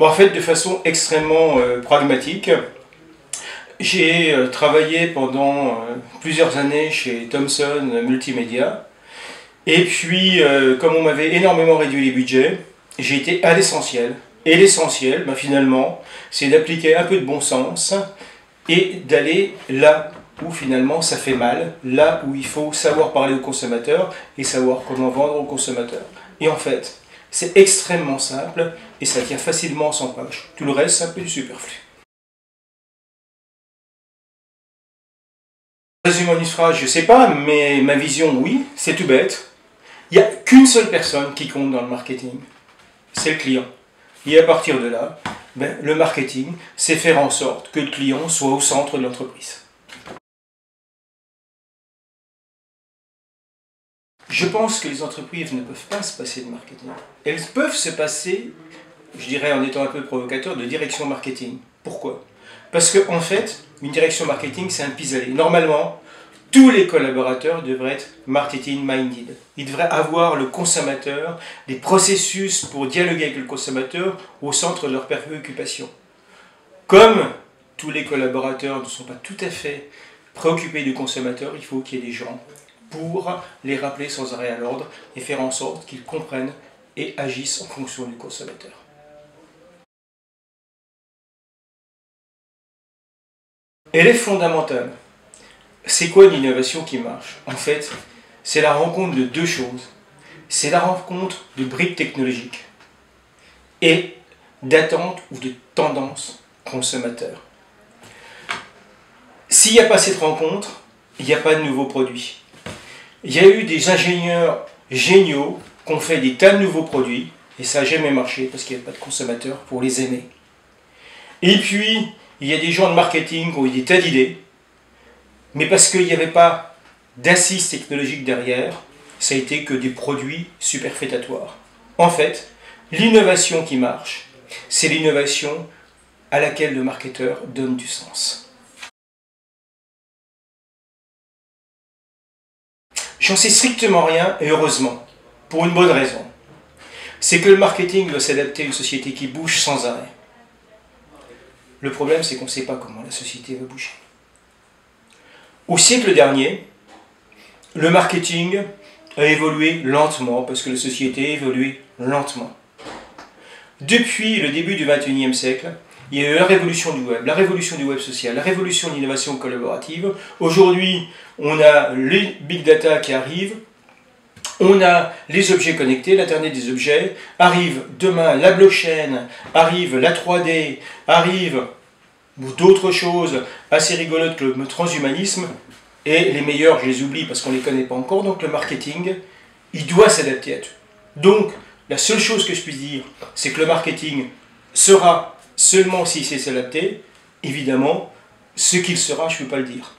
Bon, en fait, de façon extrêmement pragmatique, j'ai travaillé pendant plusieurs années chez Thomson Multimédia. Et puis, comme on m'avait énormément réduit les budgets, j'ai été à l'essentiel. Et l'essentiel, ben, finalement, c'est d'appliquer un peu de bon sens et d'aller là où finalement ça fait mal, là où il faut savoir parler aux consommateurs et savoir comment vendre aux consommateurs. Et en fait, c'est extrêmement simple et ça tient facilement 100 pages. Tout le reste, c'est un peu du superflu. Résume en une phrase, je sais pas, mais ma vision, oui, c'est tout bête. Il n'y a qu'une seule personne qui compte dans le marketing, c'est le client. Et à partir de là, ben, le marketing, c'est faire en sorte que le client soit au centre de l'entreprise. Je pense que les entreprises ne peuvent pas se passer de marketing. Elles peuvent se passer, je dirais en étant un peu provocateur, de direction marketing. Pourquoi? Parce qu'en fait, une direction marketing, c'est un pis-aller. Normalement, tous les collaborateurs devraient être marketing-minded. Ils devraient avoir le consommateur, des processus pour dialoguer avec le consommateur au centre de leurs préoccupations. Comme tous les collaborateurs ne sont pas tout à fait préoccupés du consommateur, il faut qu'il y ait des gens pour les rappeler sans arrêt à l'ordre et faire en sorte qu'ils comprennent et agissent en fonction du consommateur. Elle est fondamentale. C'est quoi une innovation qui marche? En fait, c'est la rencontre de deux choses. C'est la rencontre de briques technologiques et d'attentes ou de tendances consommateurs. S'il n'y a pas cette rencontre, il n'y a pas de nouveaux produits. Il y a eu des ingénieurs géniaux qui ont fait des tas de nouveaux produits et ça n'a jamais marché parce qu'il n'y avait pas de consommateurs pour les aimer. Et puis, il y a des gens de marketing qui ont eu des tas d'idées, mais parce qu'il n'y avait pas d'assise technologique derrière, ça a été que des produits superfétatoires. En fait, l'innovation qui marche, c'est l'innovation à laquelle le marketeur donne du sens. J'en sais strictement rien, et heureusement, pour une bonne raison. C'est que le marketing doit s'adapter à une société qui bouge sans arrêt. Le problème, c'est qu'on ne sait pas comment la société va bouger. Au siècle dernier, le marketing a évolué lentement, parce que la société a évolué lentement. Depuis le début du XXIe siècle, il y a eu la révolution du web social, la révolution de l'innovation collaborative. Aujourd'hui, on a les big data qui arrivent, on a les objets connectés, l'Internet des objets, arrive demain la blockchain, arrive la 3D, arrive d'autres choses assez rigolotes que le transhumanisme, et les meilleurs, je les oublie parce qu'on ne les connaît pas encore, donc le marketing, il doit s'adapter à tout. Donc, la seule chose que je puisse dire, c'est que le marketing sera seulement s'il sait s'adapter. Évidemment, ce qu'il sera, je ne peux pas le dire.